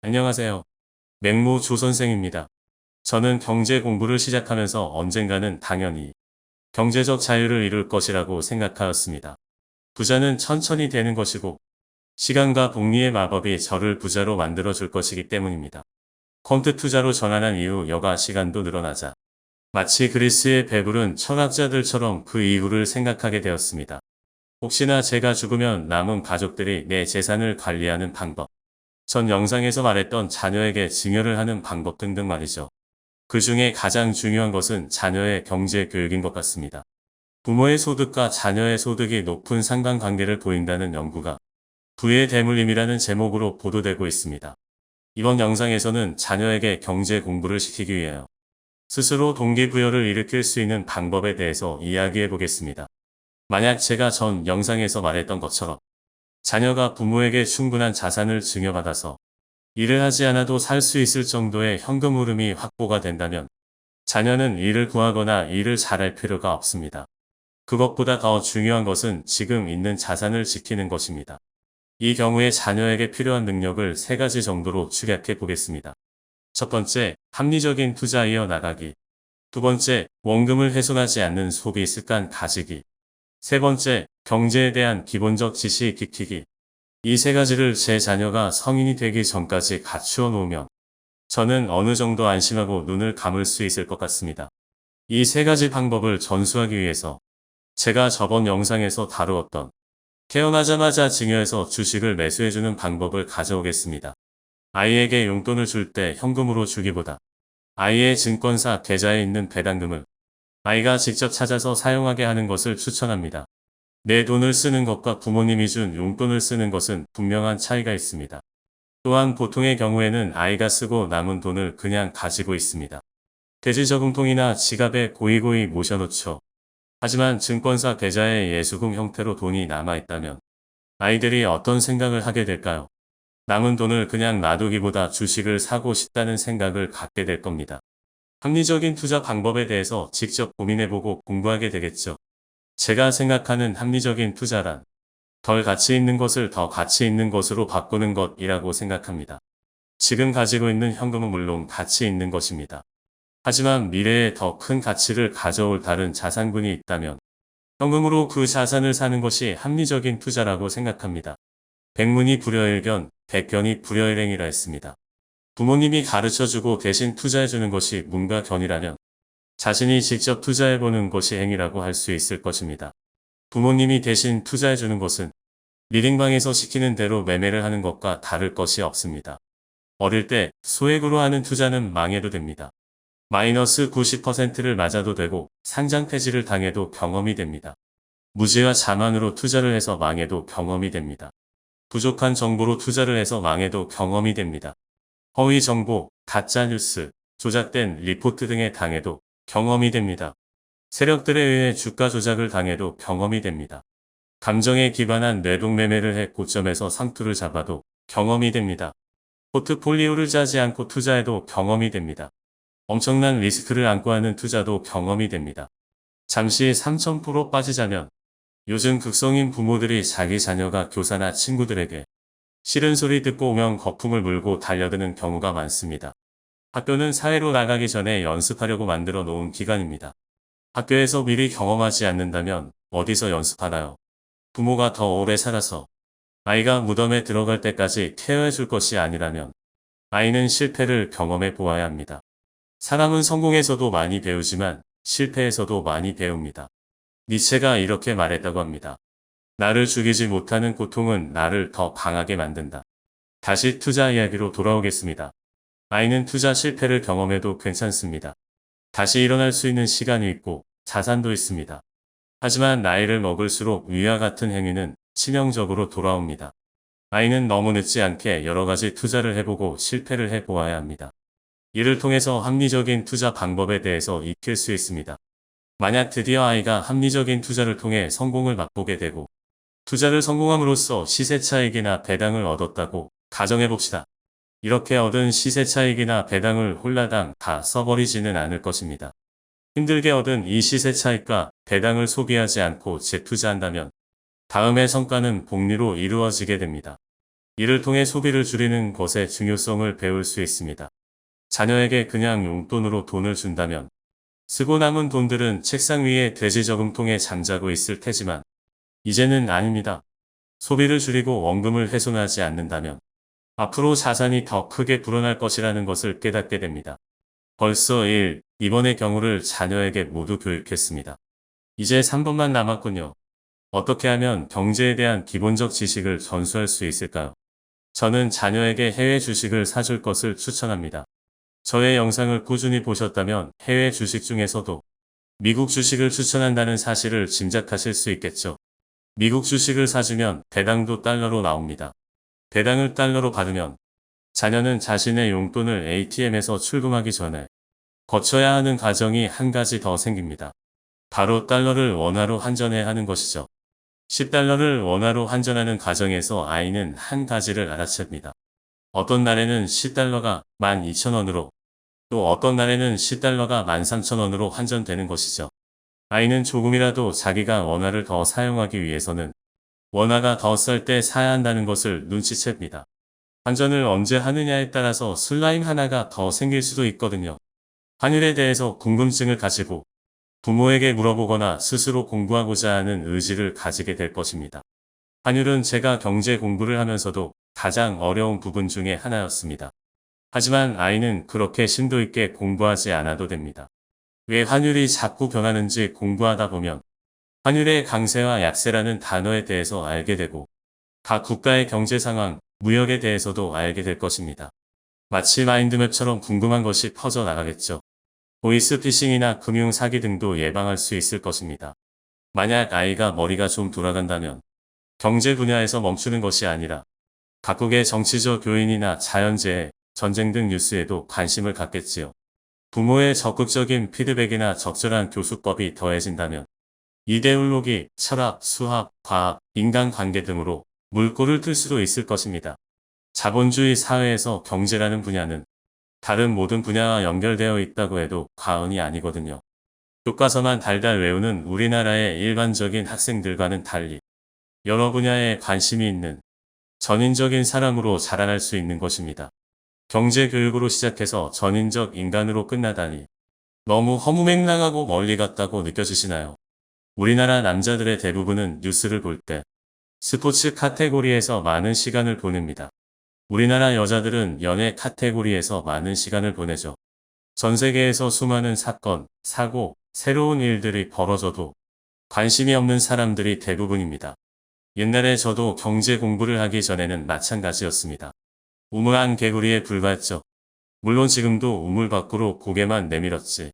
안녕하세요. 맹모 조선생입니다. 저는 경제 공부를 시작하면서 언젠가는 당연히 경제적 자유를 이룰 것이라고 생각하였습니다. 부자는 천천히 되는 것이고 시간과 복리의 마법이 저를 부자로 만들어 줄 것이기 때문입니다. 컴퓨터 투자로 전환한 이후 여가 시간도 늘어나자 마치 그리스의 배부른 철학자들처럼 그 이후를 생각하게 되었습니다. 혹시나 제가 죽으면 남은 가족들이 내 재산을 관리하는 방법, 전 영상에서 말했던 자녀에게 증여를 하는 방법 등등 말이죠. 그 중에 가장 중요한 것은 자녀의 경제 교육인 것 같습니다. 부모의 소득과 자녀의 소득이 높은 상관관계를 보인다는 연구가 부의 대물림이라는 제목으로 보도되고 있습니다. 이번 영상에서는 자녀에게 경제 공부를 시키기 위하여 스스로 동기부여를 일으킬 수 있는 방법에 대해서 이야기해 보겠습니다. 만약 제가 전 영상에서 말했던 것처럼 자녀가 부모에게 충분한 자산을 증여받아서 일을 하지 않아도 살 수 있을 정도의 현금 흐름이 확보가 된다면 자녀는 일을 구하거나 일을 잘할 필요가 없습니다. 그것보다 더 중요한 것은 지금 있는 자산을 지키는 것입니다. 이 경우에 자녀에게 필요한 능력을 세 가지 정도로 축약해 보겠습니다. 첫 번째, 합리적인 투자 이어나가기. 두 번째, 원금을 훼손하지 않는 소비 습관 가지기. 세 번째, 경제에 대한 기본적 지식 익히기. 이 세 가지를 제 자녀가 성인이 되기 전까지 갖추어 놓으면 저는 어느 정도 안심하고 눈을 감을 수 있을 것 같습니다. 이 세 가지 방법을 전수하기 위해서 제가 저번 영상에서 다루었던 태어나자마자 증여해서 주식을 매수해주는 방법을 가져오겠습니다. 아이에게 용돈을 줄 때 현금으로 주기보다 아이의 증권사 계좌에 있는 배당금을 아이가 직접 찾아서 사용하게 하는 것을 추천합니다. 내 돈을 쓰는 것과 부모님이 준 용돈을 쓰는 것은 분명한 차이가 있습니다. 또한 보통의 경우에는 아이가 쓰고 남은 돈을 그냥 가지고 있습니다. 돼지저금통이나 지갑에 고이고이 모셔놓죠. 하지만 증권사 계좌에 예수금 형태로 돈이 남아있다면 아이들이 어떤 생각을 하게 될까요? 남은 돈을 그냥 놔두기보다 주식을 사고 싶다는 생각을 갖게 될 겁니다. 합리적인 투자 방법에 대해서 직접 고민해보고 공부하게 되겠죠. 제가 생각하는 합리적인 투자란 덜 가치 있는 것을 더 가치 있는 것으로 바꾸는 것이라고 생각합니다. 지금 가지고 있는 현금은 물론 가치 있는 것입니다. 하지만 미래에 더 큰 가치를 가져올 다른 자산군이 있다면 현금으로 그 자산을 사는 것이 합리적인 투자라고 생각합니다. 백문이 불여일견, 백견이 불여일행이라 했습니다. 부모님이 가르쳐주고 대신 투자해주는 것이 문과 견이라면 자신이 직접 투자해보는 것이 행위라고 할 수 있을 것입니다. 부모님이 대신 투자해주는 것은 리딩방에서 시키는 대로 매매를 하는 것과 다를 것이 없습니다. 어릴 때 소액으로 하는 투자는 망해도 됩니다. 마이너스 90%를 맞아도 되고 상장 폐지를 당해도 경험이 됩니다. 무지와 자만으로 투자를 해서 망해도 경험이 됩니다. 부족한 정보로 투자를 해서 망해도 경험이 됩니다. 허위 정보, 가짜 뉴스, 조작된 리포트 등에 당해도 경험이 됩니다. 세력들에 의해 주가 조작을 당해도 경험이 됩니다. 감정에 기반한 매도매매를 해 고점에서 상투를 잡아도 경험이 됩니다. 포트폴리오를 짜지 않고 투자해도 경험이 됩니다. 엄청난 리스크를 안고 하는 투자도 경험이 됩니다. 잠시 3000% 빠지자면 요즘 극성인 부모들이 자기 자녀가 교사나 친구들에게 싫은 소리 듣고 오면 거품을 물고 달려드는 경우가 많습니다. 학교는 사회로 나가기 전에 연습하려고 만들어 놓은 기관입니다. 학교에서 미리 경험하지 않는다면 어디서 연습하나요? 부모가 더 오래 살아서 아이가 무덤에 들어갈 때까지 케어해 줄 것이 아니라면 아이는 실패를 경험해 보아야 합니다. 사람은 성공에서도 많이 배우지만 실패에서도 많이 배웁니다. 니체가 이렇게 말했다고 합니다. 나를 죽이지 못하는 고통은 나를 더 강하게 만든다. 다시 투자 이야기로 돌아오겠습니다. 아이는 투자 실패를 경험해도 괜찮습니다. 다시 일어날 수 있는 시간이 있고 자산도 있습니다. 하지만 나이를 먹을수록 위와 같은 행위는 치명적으로 돌아옵니다. 아이는 너무 늦지 않게 여러 가지 투자를 해보고 실패를 해보아야 합니다. 이를 통해서 합리적인 투자 방법에 대해서 익힐 수 있습니다. 만약 드디어 아이가 합리적인 투자를 통해 성공을 맛보게 되고 투자를 성공함으로써 시세 차익이나 배당을 얻었다고 가정해봅시다. 이렇게 얻은 시세 차익이나 배당을 홀라당 다 써버리지는 않을 것입니다. 힘들게 얻은 이 시세 차익과 배당을 소비하지 않고 재투자한다면 다음의 성과는 복리로 이루어지게 됩니다. 이를 통해 소비를 줄이는 것의 중요성을 배울 수 있습니다. 자녀에게 그냥 용돈으로 돈을 준다면 쓰고 남은 돈들은 책상 위에 돼지 저금통에 잠자고 있을 테지만 이제는 아닙니다. 소비를 줄이고 원금을 훼손하지 않는다면 앞으로 자산이 더 크게 불어날 것이라는 것을 깨닫게 됩니다. 벌써 2번의 경우를 자녀에게 모두 교육했습니다. 이제 3번만 남았군요. 어떻게 하면 경제에 대한 기본적 지식을 전수할 수 있을까요? 저는 자녀에게 해외 주식을 사줄 것을 추천합니다. 저의 영상을 꾸준히 보셨다면 해외 주식 중에서도 미국 주식을 추천한다는 사실을 짐작하실 수 있겠죠. 미국 주식을 사주면 배당도 달러로 나옵니다. 배당을 달러로 받으면 자녀는 자신의 용돈을 ATM에서 출금하기 전에 거쳐야 하는 과정이 한 가지 더 생깁니다. 바로 달러를 원화로 환전해야 하는 것이죠. 10달러를 원화로 환전하는 과정에서 아이는 한 가지를 알아챕니다. 어떤 날에는 10달러가 12,000원으로 또 어떤 날에는 10달러가 13,000원으로 환전되는 것이죠. 아이는 조금이라도 자기가 원화를 더 사용하기 위해서는 원화가 더 쌀 때 사야 한다는 것을 눈치챕니다. 환전을 언제 하느냐에 따라서 슬라임 하나가 더 생길 수도 있거든요. 환율에 대해서 궁금증을 가지고 부모에게 물어보거나 스스로 공부하고자 하는 의지를 가지게 될 것입니다. 환율은 제가 경제 공부를 하면서도 가장 어려운 부분 중에 하나였습니다. 하지만 아이는 그렇게 심도 있게 공부하지 않아도 됩니다. 왜 환율이 자꾸 변하는지 공부하다 보면 환율의 강세와 약세라는 단어에 대해서 알게 되고 각 국가의 경제 상황, 무역에 대해서도 알게 될 것입니다. 마치 마인드맵처럼 궁금한 것이 퍼져나가겠죠. 보이스피싱이나 금융 사기 등도 예방할 수 있을 것입니다. 만약 아이가 머리가 좀 돌아간다면 경제 분야에서 멈추는 것이 아니라 각국의 정치적 요인이나 자연재해, 전쟁 등 뉴스에도 관심을 갖겠지요. 부모의 적극적인 피드백이나 적절한 교수법이 더해진다면 이데올로기, 철학, 수학, 과학, 인간관계 등으로 물꼬를 틀 수도 있을 것입니다. 자본주의 사회에서 경제라는 분야는 다른 모든 분야와 연결되어 있다고 해도 과언이 아니거든요. 교과서만 달달 외우는 우리나라의 일반적인 학생들과는 달리 여러 분야에 관심이 있는 전인적인 사람으로 자라날 수 있는 것입니다. 경제 교육으로 시작해서 전인적 인간으로 끝나다니 너무 허무맹랑하고 멀리 갔다고 느껴지시나요? 우리나라 남자들의 대부분은 뉴스를 볼 때 스포츠 카테고리에서 많은 시간을 보냅니다. 우리나라 여자들은 연애 카테고리에서 많은 시간을 보내죠. 전 세계에서 수많은 사건, 사고, 새로운 일들이 벌어져도 관심이 없는 사람들이 대부분입니다. 옛날에 저도 경제 공부를 하기 전에는 마찬가지였습니다. 우물안 개구리에 불봤죠. 물론 지금도 우물 밖으로 고개만 내밀었지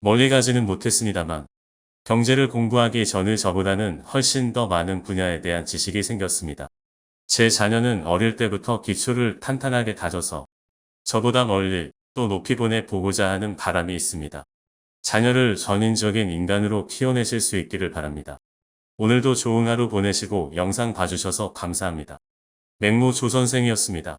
멀리 가지는 못했습니다만 경제를 공부하기 전의 저보다는 훨씬 더 많은 분야에 대한 지식이 생겼습니다. 제 자녀는 어릴 때부터 기초를 탄탄하게 다져서 저보다 멀리 또 높이 보내보고자 하는 바람이 있습니다. 자녀를 전인적인 인간으로 키워내실 수 있기를 바랍니다. 오늘도 좋은 하루 보내시고 영상 봐주셔서 감사합니다. 맹모 조선생이었습니다.